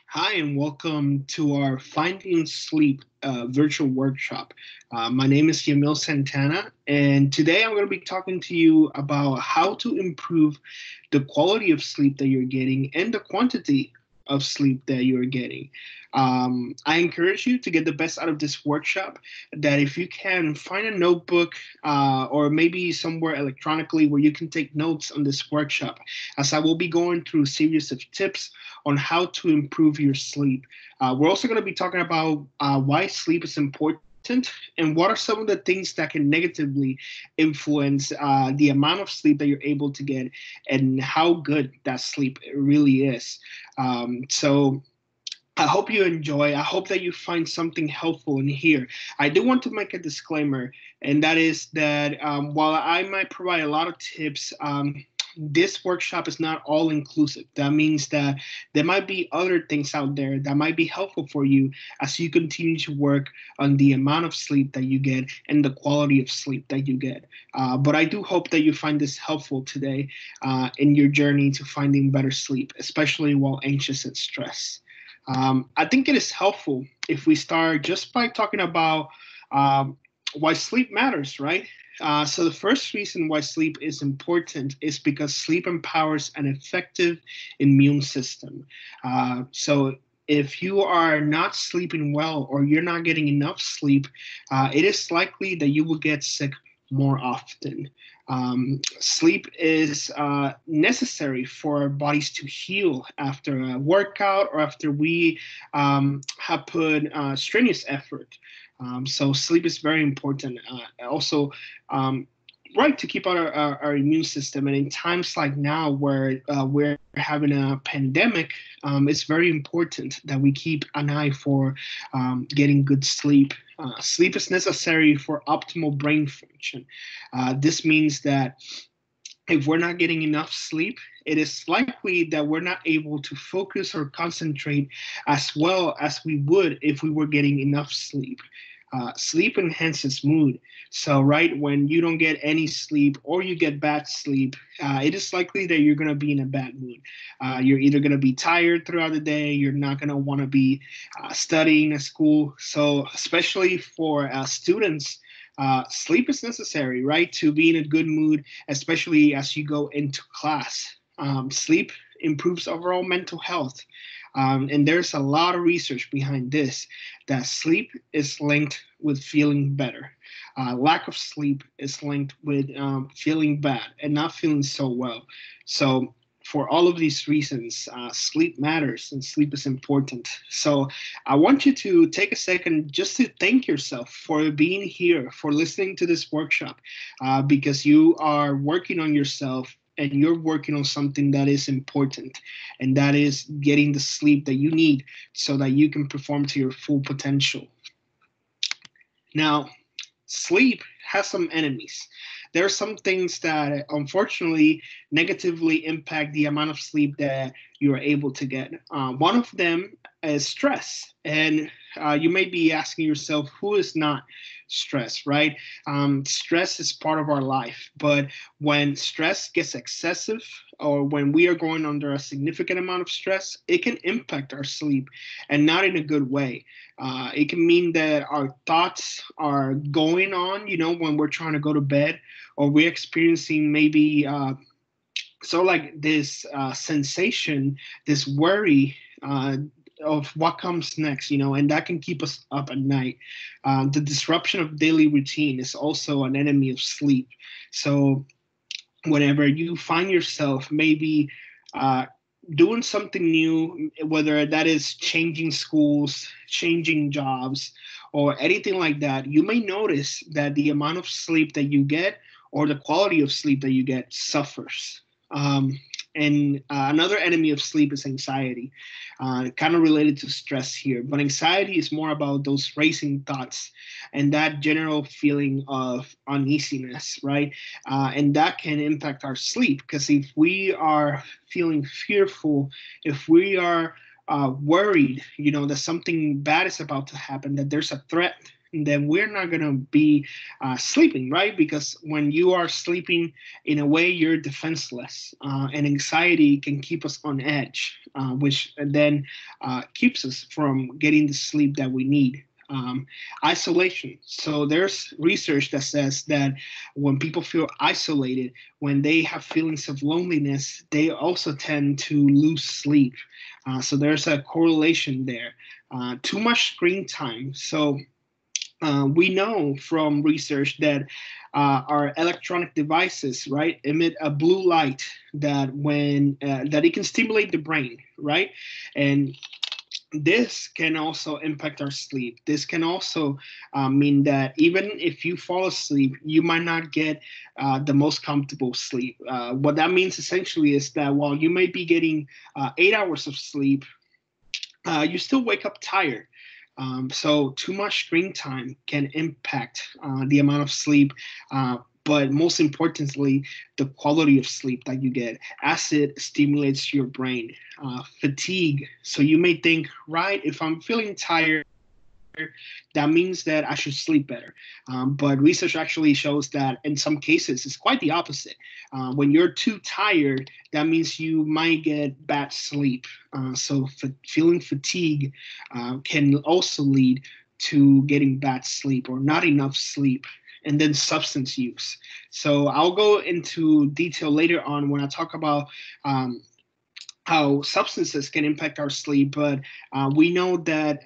Hi, and welcome to our Finding Sleep virtual workshop. My name is Yamil Santana, and today I'm going to be talking to you about how to improve the quality of sleep that you're getting and the quantity of sleep that you're getting. I encourage you to get the best out of this workshop. That if you can find a notebook or maybe somewhere electronically where you can take notes on this workshop, as I will be going through a series of tips on how to improve your sleep. We're also going to be talking about why sleep is important and what are some of the things that can negatively influence the amount of sleep that you're able to get and how good that sleep really is. So I hope you enjoy. I hope that you find something helpful in here. I do want to make a disclaimer, and that is that while I might provide a lot of tips, this workshop is not all inclusive. That means that there might be other things out there that might be helpful for you as you continue to work on the amount of sleep that you get and the quality of sleep that you get. But I do hope that you find this helpful today in your journey to finding better sleep, especially while anxious and stressed. I think it is helpful if we start just by talking about um, why sleep matters, right? So, the first reason why sleep is important is because sleep empowers an effective immune system. So, if you are not sleeping well or you're not getting enough sleep, it is likely that you will get sick more often. Sleep is necessary for our bodies to heal after a workout or after we have put strenuous effort. So sleep is very important. Also, um, right to keep our immune system. And in times like now where we're having a pandemic, it's very important that we keep an eye for getting good sleep. Sleep is necessary for optimal brain function. This means that if we're not getting enough sleep, it is likely that we're not able to focus or concentrate as well as we would if we were getting enough sleep. Sleep enhances mood. So, right when you don't get any sleep or you get bad sleep, it is likely that you're going to be in a bad mood. You're either going to be tired throughout the day, you're not going to want to be studying at school. So, especially for students, sleep is necessary, right, to be in a good mood, especially as you go into class. Sleep improves overall mental health. And there's a lot of research behind this that sleep is linked with feeling better. Lack of sleep is linked with feeling bad and not feeling so well. So, for all of these reasons, sleep matters and sleep is important. So, I want you to take a second just to thank yourself for being here, for listening to this workshop, because you are working on yourself and you're working on something that is important, and that is getting the sleep that you need so that you can perform to your full potential. Now, sleep has some enemies. There are some things that unfortunately negatively impact the amount of sleep that you are able to get. One of them is stress. And you may be asking yourself, who is not stressed, right? Stress is part of our life. But when stress gets excessive or when we are going under a significant amount of stress, it can impact our sleep and not in a good way. It can mean that our thoughts are going on, when we're trying to go to bed, or we're experiencing maybe like this sensation, this worry of what comes next, and that can keep us up at night. The disruption of daily routine is also an enemy of sleep. So whenever you find yourself maybe uh, doing something new, whether that is changing schools, changing jobs, or anything like that, you may notice that the amount of sleep that you get or the quality of sleep that you get suffers. And another enemy of sleep is anxiety, kind of related to stress here. But anxiety is more about those racing thoughts and that general feeling of uneasiness, right? And that can impact our sleep because if we are feeling fearful, if we are worried, that something bad is about to happen, that there's a threat then we're not going to be sleeping, right? Because when you are sleeping, in a way, you're defenseless, and anxiety can keep us on edge, which then keeps us from getting the sleep that we need. Isolation. So there's research that says that when people feel isolated, when they have feelings of loneliness, they also tend to lose sleep. So there's a correlation there. Too much screen time. So we know from research that our electronic devices, right, emit a blue light that that it can stimulate the brain, right, and this can also impact our sleep. This can also mean that even if you fall asleep, you might not get the most comfortable sleep. What that means essentially is that while you may be getting 8 hours of sleep, you still wake up tired. So too much screen time can impact the amount of sleep, but most importantly, the quality of sleep that you get as it stimulates your brain. Fatigue. So you may think, right, if I'm feeling tired, that means that I should sleep better. But research actually shows that in some cases, it's quite the opposite. When you're too tired, that means you might get bad sleep. So feeling fatigue can also lead to getting bad sleep or not enough sleep. And then substance use. So I'll go into detail later on when I talk about how substances can impact our sleep, but we know that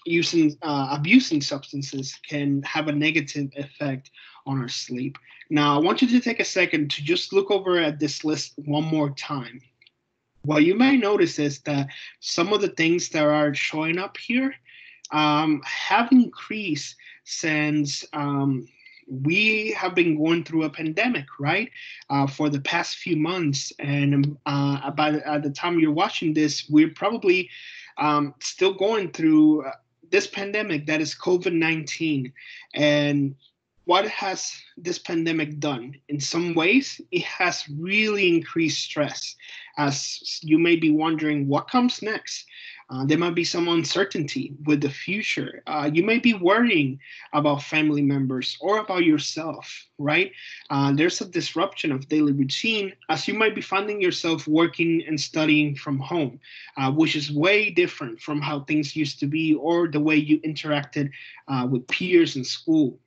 abusing substances can have a negative effect on our sleep. Now, I want you to take a second to just look over at this list one more time. What you may notice is that some of the things that are showing up here have increased since we have been going through a pandemic, right, for the past few months. And about at the time you're watching this, we're probably still going through this pandemic that is COVID-19. And what has this pandemic done? In some ways, it has really increased stress. As you may be wondering, what comes next? There might be some uncertainty with the future. You may be worrying about family members or about yourself, right? There's a disruption of daily routine as you might be finding yourself working and studying from home, which is way different from how things used to be or the way you interacted with peers in school.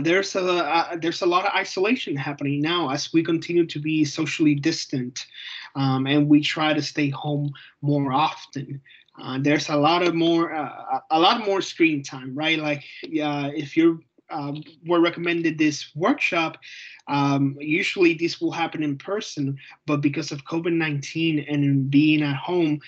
There's a lot of isolation happening now as we continue to be socially distant, and we try to stay home more often. There's a lot more screen time, right? Like, if you were recommended this workshop, usually this will happen in person, but because of COVID-19 and being at home,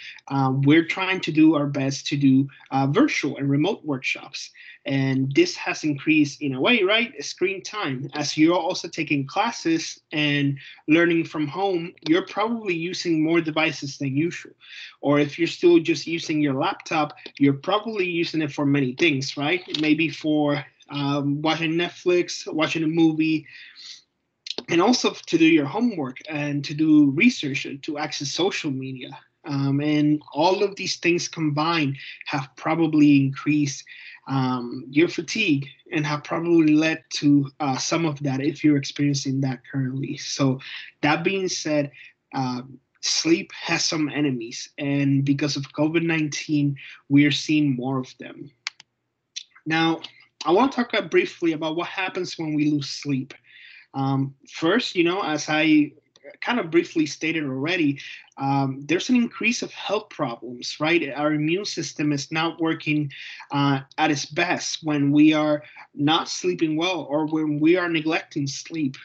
we're trying to do our best to do virtual and remote workshops. And this has increased in a way, right? Screen time. As you're also taking classes and learning from home, you're probably using more devices than usual. Or if you're still just using your laptop, you're probably using it for many things, right? Maybe for watching Netflix, watching a movie, and also to do your homework and to do research and to access social media. And all of these things combined have probably increased your fatigue and have probably led to some of that if you're experiencing that currently. So that being said, sleep has some enemies, and because of COVID-19, we are seeing more of them. Now, I want to talk briefly about what happens when we lose sleep. First, as I kind of briefly stated already, there's an increase of health problems, right? Our immune system is not working at its best when we are not sleeping well or when we are neglecting sleep.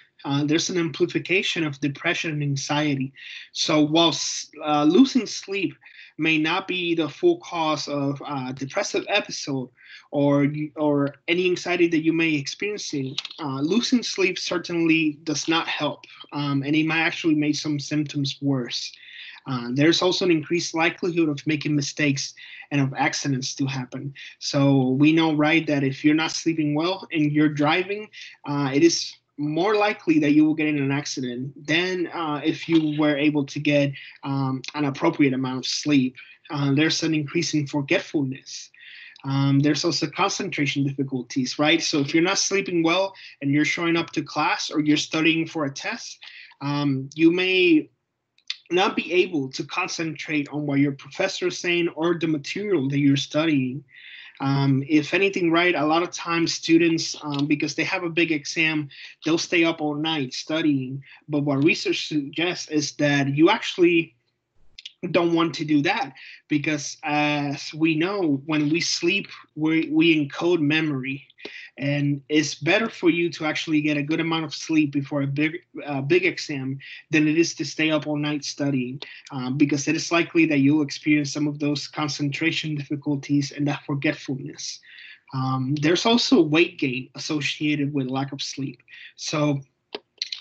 There's an amplification of depression and anxiety. So whilst losing sleep may not be the full cause of a depressive episode or any anxiety that you may be experiencing, losing sleep certainly does not help, and it might actually make some symptoms worse. There's also an increased likelihood of making mistakes and of accidents to happen. So we know, right, that if you're not sleeping well and you're driving, it is more likely that you will get in an accident than if you were able to get an appropriate amount of sleep. There's an increase in forgetfulness. There's also concentration difficulties, right? So if you're not sleeping well and you're showing up to class or you're studying for a test, you may not be able to concentrate on what your professor is saying or the material that you're studying. If anything, right, a lot of times students, because they have a big exam, they'll stay up all night studying. But what research suggests is that you actually don't want to do that, because as we know, when we sleep, we encode memory, and it's better for you to actually get a good amount of sleep before a big exam than it is to stay up all night studying, because it is likely that you'll experience some of those concentration difficulties and that forgetfulness. There's also weight gain associated with lack of sleep. So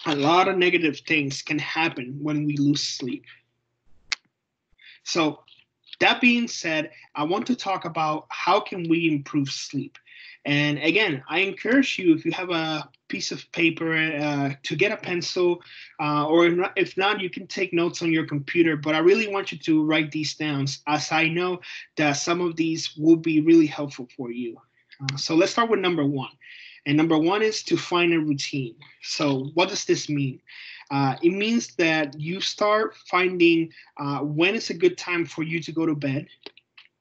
a lot of negative things can happen when we lose sleep. So that being said, I want to talk about how can we improve sleep. And again, I encourage you, if you have a piece of paper, to get a pencil, or if not, you can take notes on your computer. But I really want you to write these down, as I know that some of these will be really helpful for you. So let's start with number one. And number one is to find a routine. So what does this mean? It means that you start finding when it's a good time for you to go to bed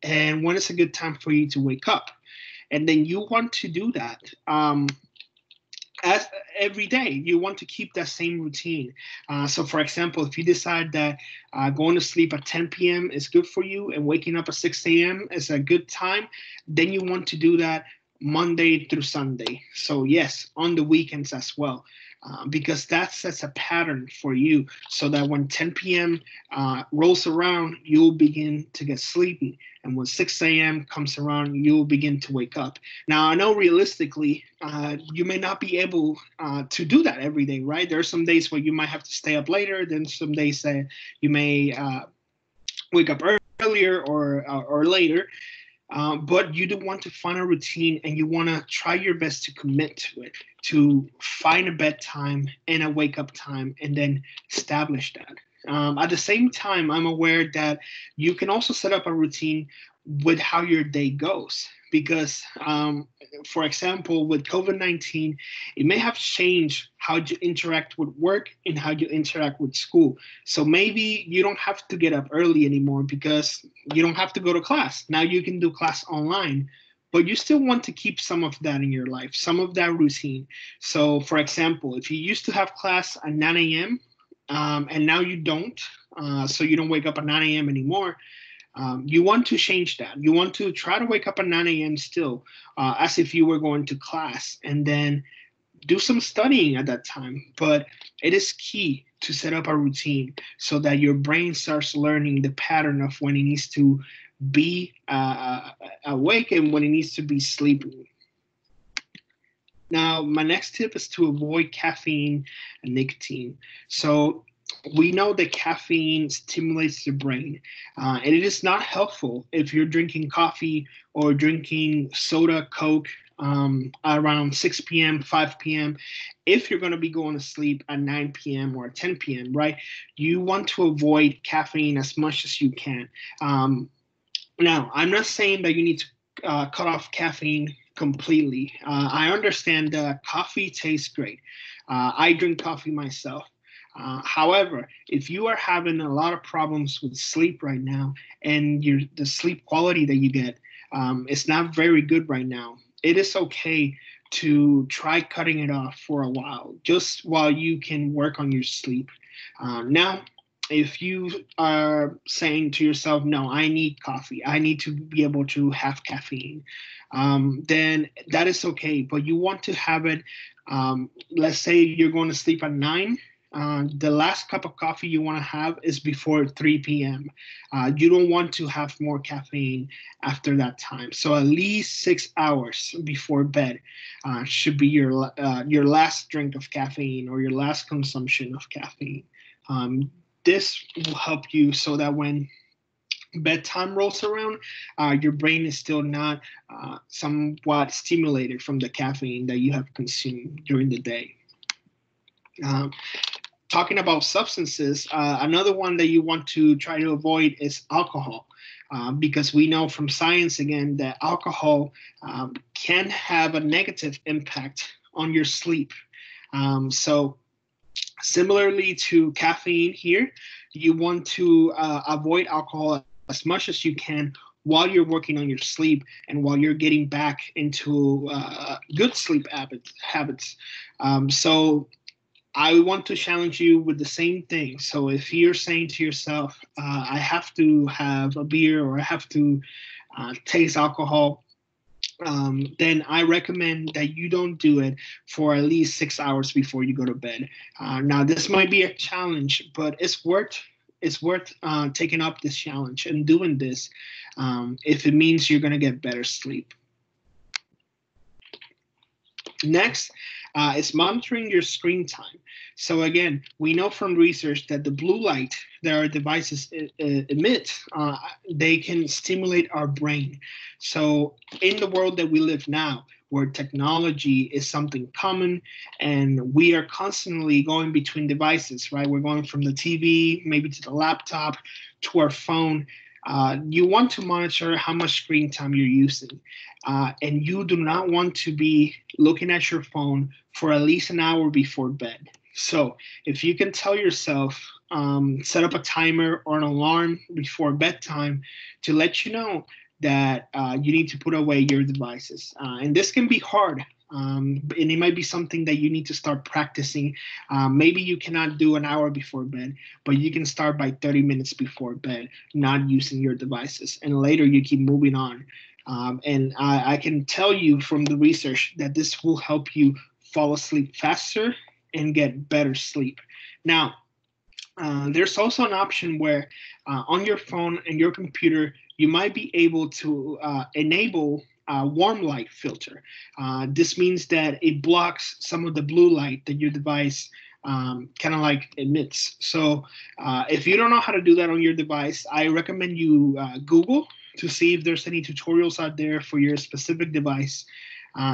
and when it's a good time for you to wake up. And then you want to do that as every day. You want to keep that same routine. So for example, if you decide that going to sleep at 10 p.m. is good for you and waking up at 6 a.m. is a good time, then you want to do that Monday through Sunday. So yes, on the weekends as well. Because that sets a pattern for you, so that when 10 p.m. Rolls around, you'll begin to get sleepy. And when 6 a.m. comes around, you'll begin to wake up. Now, I know realistically, you may not be able to do that every day, right? There are some days where you might have to stay up later. Then some days that you may wake up earlier or later. But you do want to find a routine, and you want to try your best to commit to it, to find a bedtime and a wake up time, and then establish that. At the same time, I'm aware that you can also set up a routine with how your day goes. Because, for example, with COVID-19, it may have changed how you interact with work and how you interact with school. So maybe you don't have to get up early anymore because you don't have to go to class. Now you can do class online, but you still want to keep some of that in your life, some of that routine. So, for example, if you used to have class at 9 a.m., and now you don't, so you don't wake up at 9 a.m. anymore, you want to change that. You want to try to wake up at 9 a.m. still, as if you were going to class, and then do some studying at that time. But it is key to set up a routine so that your brain starts learning the pattern of when it needs to be awake and when it needs to be sleeping. Now, my next tip is to avoid caffeine and nicotine. So we know that caffeine stimulates the brain, and it is not helpful if you're drinking coffee or drinking soda, Coke, around 6 p.m., 5 p.m. If you're going to be going to sleep at 9 p.m. or 10 p.m., right? You want to avoid caffeine as much as you can. Now, I'm not saying that you need to cut off caffeine completely. I understand that coffee tastes great. I drink coffee myself. However, if you are having a lot of problems with sleep right now, and the sleep quality that you get is not very good right now, it is okay to try cutting it off for a while, just while you can work on your sleep. Now, if you are saying to yourself, no, I need coffee, I need to be able to have caffeine, then that is okay. But you want to have it, let's say you're going to sleep at 9. The last cup of coffee you want to have is before 3 p.m. You don't want to have more caffeine after that time. So at least 6 hours before bed should be your last drink of caffeine or your last consumption of caffeine. This will help you so that when bedtime rolls around, your brain is still not somewhat stimulated from the caffeine that you have consumed during the day. talking about substances, another one that you want to try to avoid is alcohol. Because we know from science again that alcohol can have a negative impact on your sleep. So similarly to caffeine here, you want to avoid alcohol as much as you can while you're working on your sleep and while you're getting back into good sleep habits. So I want to challenge you with the same thing. So if you're saying to yourself, I have to have a beer or I have to taste alcohol, then I recommend that you don't do it for at least 6 hours before you go to bed. Now, this might be a challenge, but it's worth taking up this challenge and doing this if it means you're going to get better sleep. Next is monitoring your screen time. So again, we know from research that the blue light that our devices emit, they can stimulate our brain. So in the world that we live now, where technology is something common and we are constantly going between devices, right? We're going from the TV, maybe to the laptop, to our phone. You want to monitor how much screen time you're using. And you do not want to be looking at your phone for at least an hour before bed. So if you can tell yourself, set up a timer or an alarm before bedtime to let you know that you need to put away your devices. And this can be hard. And it might be something that you need to start practicing. Maybe you cannot do an hour before bed, but you can start by 30 minutes before bed, not using your devices. And later you keep moving on. And I can tell you from the research that this will help you fall asleep faster and get better sleep. Now, there's also an option where on your phone and your computer, you might be able to enable a warm light filter. This means that it blocks some of the blue light that your device kind of like emits. So if you don't know how to do that on your device, I recommend you Google to see if there's any tutorials out there for your specific device.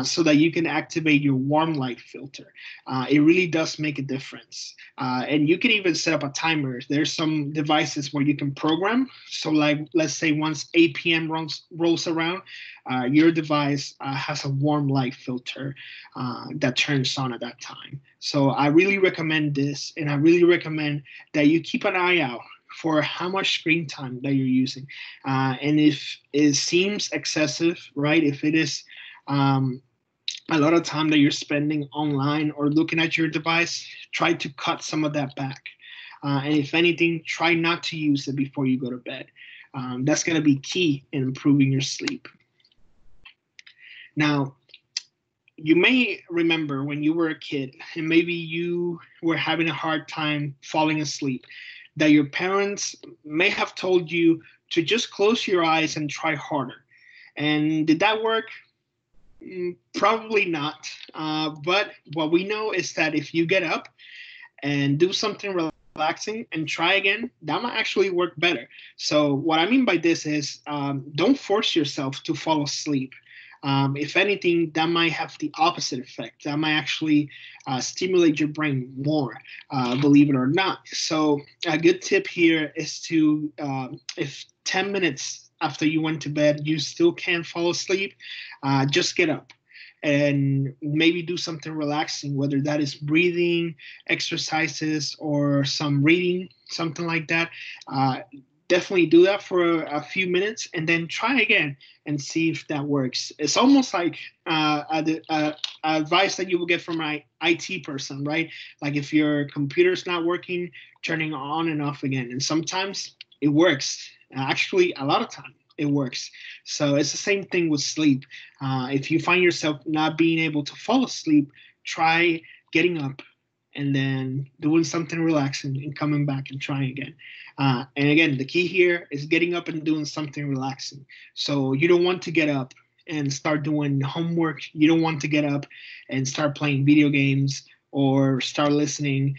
So that you can activate your warm light filter. It really does make a difference. And you can even set up a timer. There's some devices where you can program. So like, let's say once 8 p.m. rolls around, your device has a warm light filter that turns on at that time. So I really recommend this. And I really recommend that you keep an eye out for how much screen time that you're using. And if it seems excessive, right? If it is a lot of time that you're spending online or looking at your device, try to cut some of that back. And if anything, try not to use it before you go to bed. That's going to be key in improving your sleep. Now, you may remember when you were a kid and maybe you were having a hard time falling asleep, that your parents may have told you to just close your eyes and try harder. And did that work? Probably not. But what we know is that if you get up and do something relaxing and try again, that might actually work better. So what I mean by this is don't force yourself to fall asleep. If anything, that might have the opposite effect. That might actually stimulate your brain more, believe it or not. So a good tip here is to, if 10 minutes after you went to bed, you still can't fall asleep, just get up and maybe do something relaxing, whether that is breathing exercises or some reading, something like that. Definitely do that for a few minutes and then try again and see if that works. It's almost like advice that you will get from an IT person, right? Like if your computer's not working, turning on and off again. And sometimes it works. Actually, a lot of time it works. So it's the same thing with sleep. If you find yourself not being able to fall asleep, try getting up and then doing something relaxing and coming back and trying again. And again, the key here is getting up and doing something relaxing. So you don't want to get up and start doing homework. You don't want to get up and start playing video games or start listening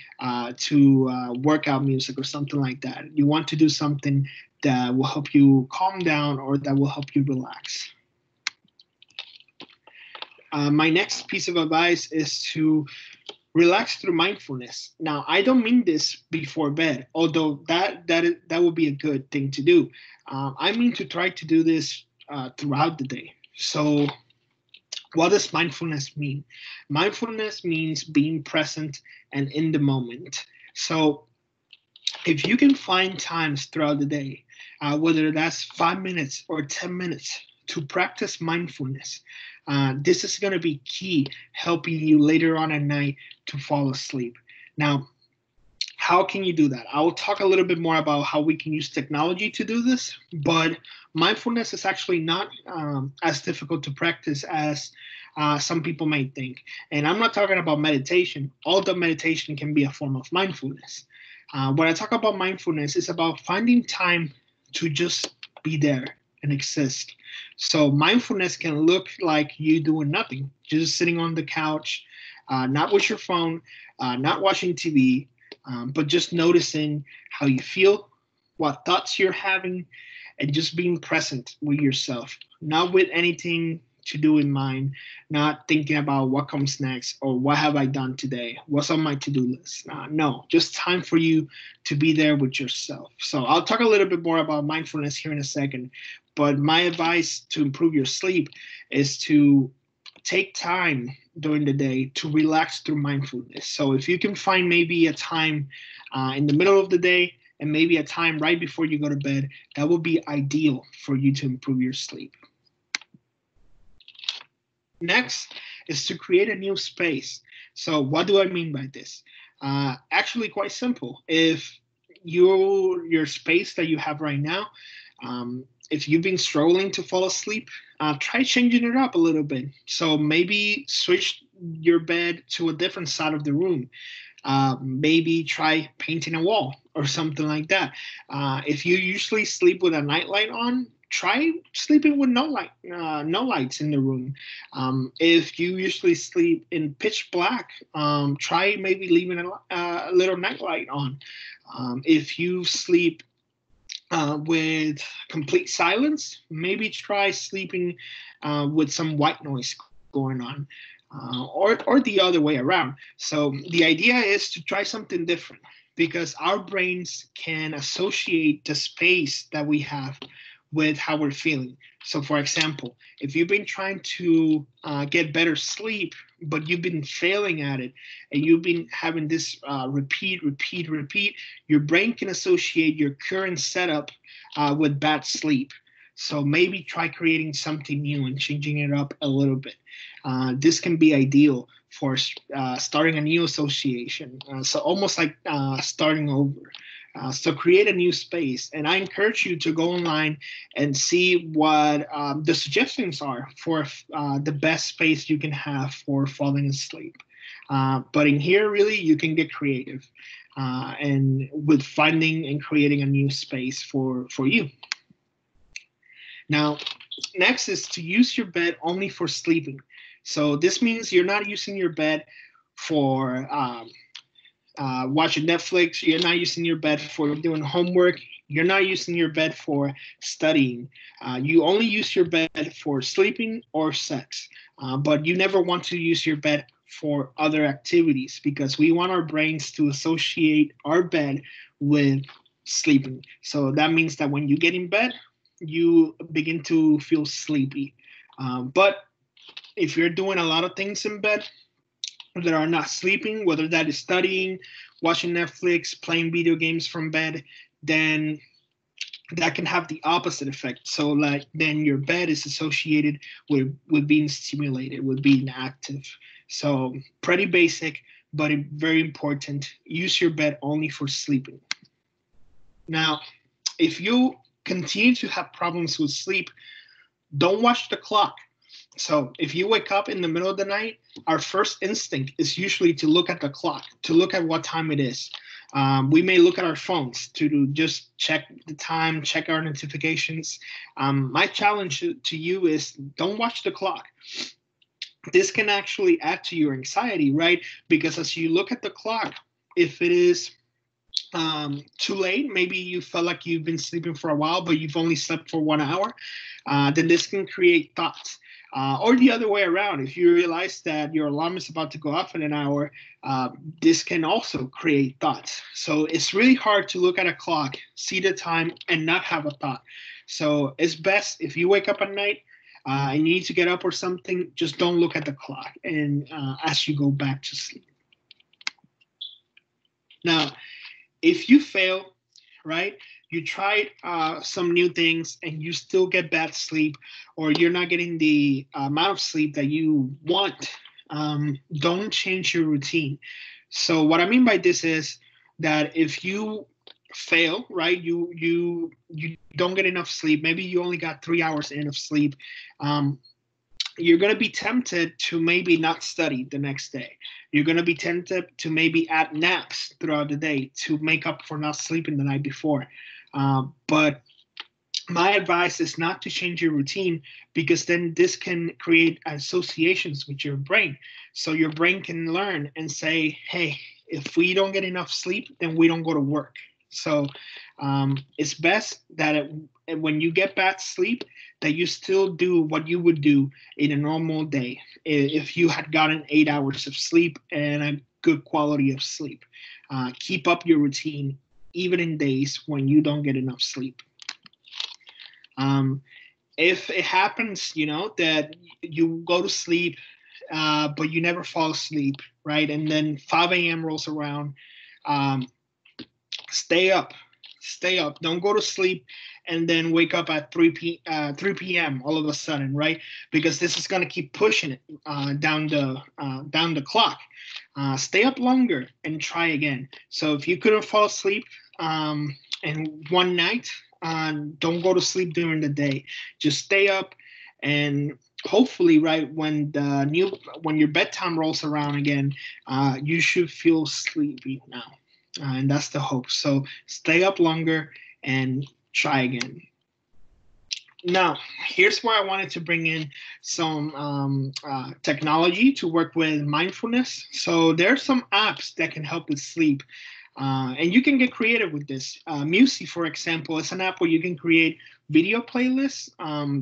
to workout music or something like that. You want to do something that will help you calm down or that will help you relax. My next piece of advice is to Relax through mindfulness. Now, I don't mean this before bed, although that would be a good thing to do. I mean to try to do this throughout the day. So, what does mindfulness mean? Mindfulness means being present and in the moment. So, if you can find times throughout the day, whether that's 5 minutes or 10 minutes, to practice mindfulness, this is going to be key helping you later on at night to fall asleep. Now, how can you do that? I will talk a little bit more about how we can use technology to do this, but mindfulness is actually not as difficult to practice as some people may think. And I'm not talking about meditation. Although meditation can be a form of mindfulness. When I talk about mindfulness, it's about finding time to just be there and exist. So mindfulness can look like you doing nothing, just sitting on the couch, not with your phone, not watching TV, but just noticing how you feel, what thoughts you're having, and just being present with yourself, not with anything to do in mind, not thinking about what comes next or what have I done today, what's on my to-do list. No, just time for you to be there with yourself. So I'll talk a little bit more about mindfulness here in a second, but my advice to improve your sleep is to take time during the day to relax through mindfulness. So if you can find maybe a time in the middle of the day and maybe a time right before you go to bed, that will be ideal for you to improve your sleep. Next is to create a new space. So what do I mean by this? Actually, quite simple. If your space that you have right now, if you've been struggling to fall asleep, try changing it up a little bit. So maybe switch your bed to a different side of the room. Maybe try painting a wall or something like that. If you usually sleep with a nightlight on, try sleeping with no lights in the room. If you usually sleep in pitch black, try maybe leaving a little nightlight on. If you sleep with complete silence, maybe try sleeping with some white noise going on, or the other way around. So the idea is to try something different because our brains can associate the space that we have with how we're feeling. So for example, if you've been trying to get better sleep, but you've been failing at it, and you've been having this repeat, your brain can associate your current setup with bad sleep. So maybe try creating something new and changing it up a little bit. This can be ideal for starting a new association. So almost like starting over. So create a new space, and I encourage you to go online and see what the suggestions are for the best space you can have for falling asleep. But in here, really, you can get creative and with finding and creating a new space for you. Now, next is to use your bed only for sleeping. So this means you're not using your bed for watching Netflix. You're not using your bed for doing homework. You're not using your bed for studying. You only use your bed for sleeping or sex. But you never want to use your bed for other activities because we want our brains to associate our bed with sleeping. So that means that when you get in bed, you begin to feel sleepy. But if you're doing a lot of things in bed that are not sleeping, whether that is studying, watching Netflix, playing video games from bed, then that can have the opposite effect. So like then your bed is associated with being stimulated, with being active. So pretty basic, but very important. Use your bed only for sleeping. Now, if you continue to have problems with sleep, don't watch the clock. So if you wake up in the middle of the night, our first instinct is usually to look at the clock, to look at what time it is. We may look at our phones to just check the time, check our notifications. My challenge to you is don't watch the clock. This can actually add to your anxiety, right? Because as you look at the clock, if it is too late, maybe you felt like you've been sleeping for a while, but you've only slept for 1 hour, then this can create thoughts. Or the other way around, if you realize that your alarm is about to go off in an hour, this can also create thoughts. So it's really hard to look at a clock, see the time, and not have a thought. So it's best if you wake up at night and you need to get up or something, just don't look at the clock and as you go back to sleep. Now, if you fail, right, you tried some new things and you still get bad sleep, or you're not getting the amount of sleep that you want, don't change your routine. So what I mean by this is that if you fail, right, you don't get enough sleep, maybe you only got 3 hours in of sleep, um, you're going to be tempted to maybe not study the next day. You're going to be tempted to maybe add naps throughout the day to make up for not sleeping the night before. But my advice is not to change your routine, because then this can create associations with your brain. So your brain can learn and say, hey, if we don't get enough sleep, then we don't go to work. So it's best that when you get bad sleep, that you still do what you would do in a normal day if you had gotten 8 hours of sleep and a good quality of sleep. Keep up your routine even in days when you don't get enough sleep. If it happens, that you go to sleep, but you never fall asleep, right? And then 5 a.m. rolls around, um, stay up, stay up. Don't go to sleep and then wake up at 3 p.m. all of a sudden, right? Because this is going to keep pushing it down the clock. Stay up longer and try again. So if you couldn't fall asleep in one night, don't go to sleep during the day. Just stay up, and hopefully, right, when your bedtime rolls around again, you should feel sleepy now. And that's the hope. So stay up longer and try again. Now, here's where I wanted to bring in some technology to work with mindfulness. So there are some apps that can help with sleep. And you can get creative with this. Musi, for example, is an app where you can create video playlists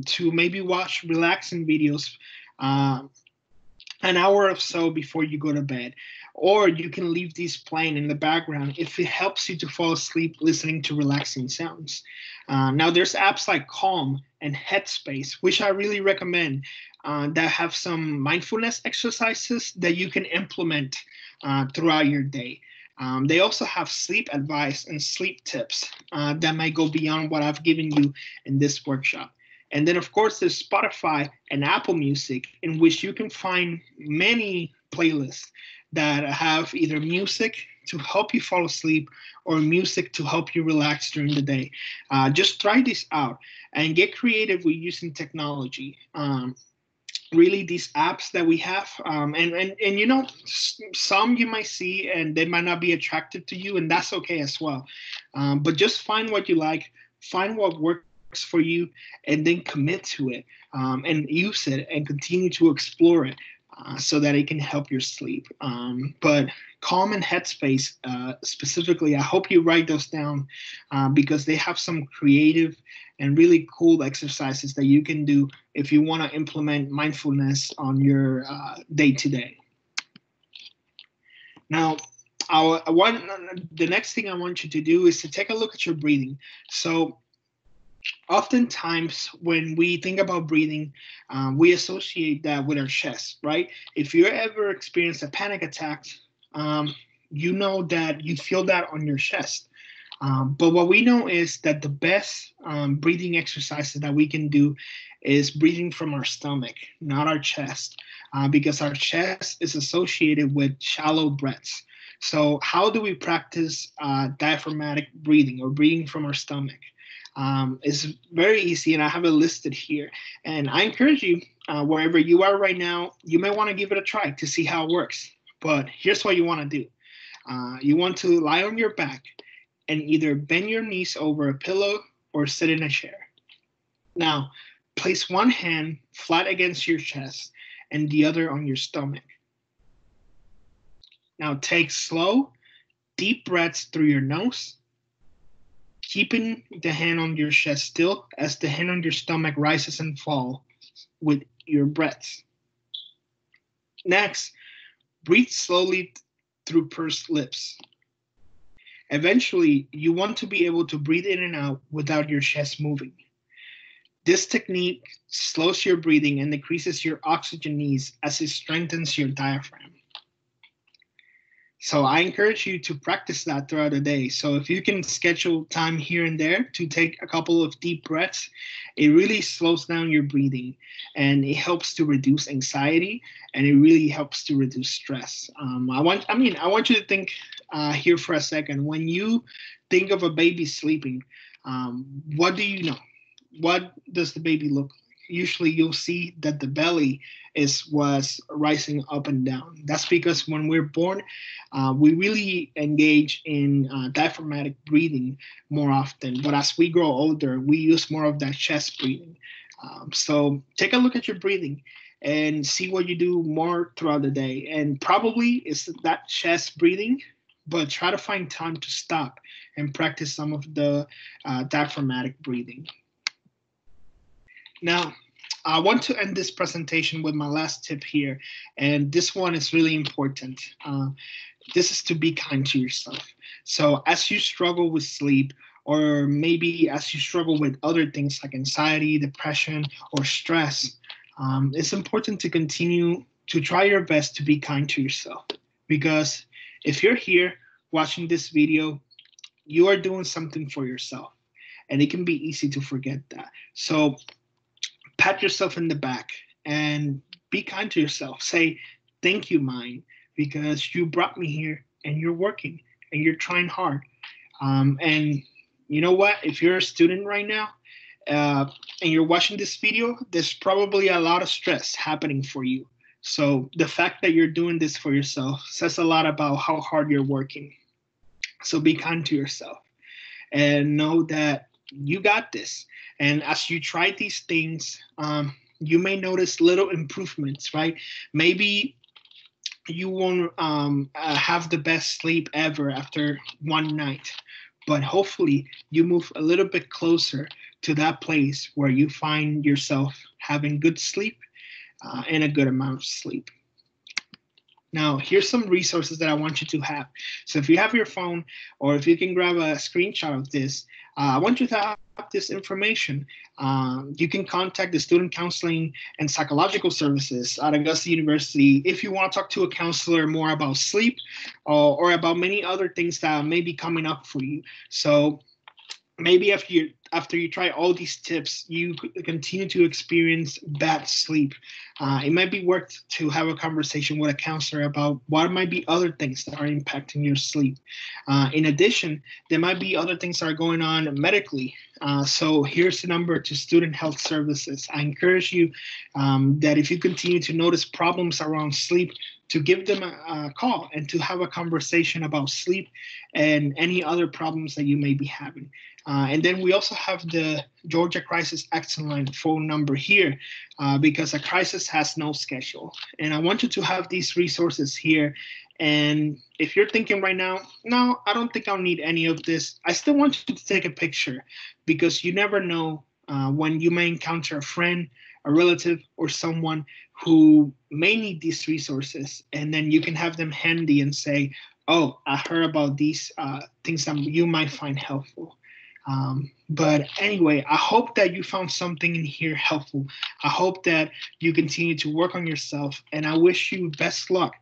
to maybe watch relaxing videos an hour or so before you go to bed. Or you can leave these playing in the background if it helps you to fall asleep listening to relaxing sounds. Now, there's apps like Calm and Headspace, which I really recommend, that have some mindfulness exercises that you can implement throughout your day. They also have sleep advice and sleep tips that might go beyond what I've given you in this workshop. And then, of course, there's Spotify and Apple Music, in which you can find many playlists that have either music to help you fall asleep or music to help you relax during the day. Just try this out and get creative with using technology. Really, these apps that we have, and some you might see and they might not be attractive to you, and that's okay as well. But just find what you like, find what works for you, and then commit to it, and use it and continue to explore it. So that it can help your sleep. But Calm and Headspace specifically, I hope you write those down because they have some creative and really cool exercises that you can do if you want to implement mindfulness on your day-to-day. Now, the next thing I want you to do is to take a look at your breathing. So oftentimes when we think about breathing, we associate that with our chest, right? If you ever experienced a panic attack, you know that you feel that on your chest. But what we know is that the best breathing exercises that we can do is breathing from our stomach, not our chest, because our chest is associated with shallow breaths. So how do we practice diaphragmatic breathing or breathing from our stomach? It's very easy, and I have it listed here. And I encourage you, wherever you are right now, you may want to give it a try to see how it works. But here's what you want to do. You want to lie on your back and either bend your knees over a pillow or sit in a chair. Now, place one hand flat against your chest and the other on your stomach. Now, take slow, deep breaths through your nose, keeping the hand on your chest still as the hand on your stomach rises and falls with your breaths. Next, breathe slowly through pursed lips. Eventually, you want to be able to breathe in and out without your chest moving. This technique slows your breathing and decreases your oxygen needs as it strengthens your diaphragm. So I encourage you to practice that throughout the day. So if you can schedule time here and there to take a couple of deep breaths, it really slows down your breathing and it helps to reduce anxiety and it really helps to reduce stress. I want you to think here for a second. When you think of a baby sleeping, what do you know? What does the baby look like? Usually you'll see that the belly was rising up and down. That's because when we're born, we really engage in diaphragmatic breathing more often. But as we grow older, we use more of that chest breathing. So take a look at your breathing and see what you do more throughout the day. And probably it's that chest breathing, but try to find time to stop and practice some of the diaphragmatic breathing. Now, I want to end this presentation with my last tip here, and this one is really important. This is to be kind to yourself. So as you struggle with sleep, or maybe as you struggle with other things like anxiety, depression, or stress, it's important to continue to try your best to be kind to yourself. Because if you're here watching this video, you are doing something for yourself, and it can be easy to forget that. So pat yourself in the back and be kind to yourself. Say, thank you, mind, because you brought me here and you're working and you're trying hard. And you know what? If you're a student right now and you're watching this video, there's probably a lot of stress happening for you. So the fact that you're doing this for yourself says a lot about how hard you're working. So be kind to yourself and know that you got this. And as you try these things, you may notice little improvements, right? Maybe you won't have the best sleep ever after one night, but hopefully you move a little bit closer to that place where you find yourself having good sleep and a good amount of sleep. Now, here's some resources that I want you to have. So if you have your phone or if you can grab a screenshot of this, I want you to have this information. You can contact the Student Counseling and Psychological Services at Augusta University if you want to talk to a counselor more about sleep or about many other things that may be coming up for you. So maybe after you try all these tips, you continue to experience bad sleep. It might be worth to have a conversation with a counselor about what might be other things that are impacting your sleep. In addition, there might be other things that are going on medically. So here's the number to Student Health Services. I encourage you that if you continue to notice problems around sleep, to give them a call and to have a conversation about sleep and any other problems that you may be having. And then we also have the Georgia Crisis Action Line phone number here because a crisis has no schedule. And I want you to have these resources here. And if you're thinking right now, no, I don't think I'll need any of this, I still want you to take a picture because you never know when you may encounter a friend, a relative, or someone who may need these resources. And then you can have them handy and say, oh, I heard about these things that you might find helpful. But anyway, I hope that you found something in here helpful. I hope that you continue to work on yourself, and I wish you best luck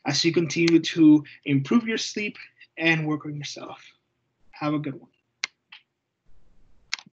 as you continue to improve your sleep and work on yourself. Have a good one.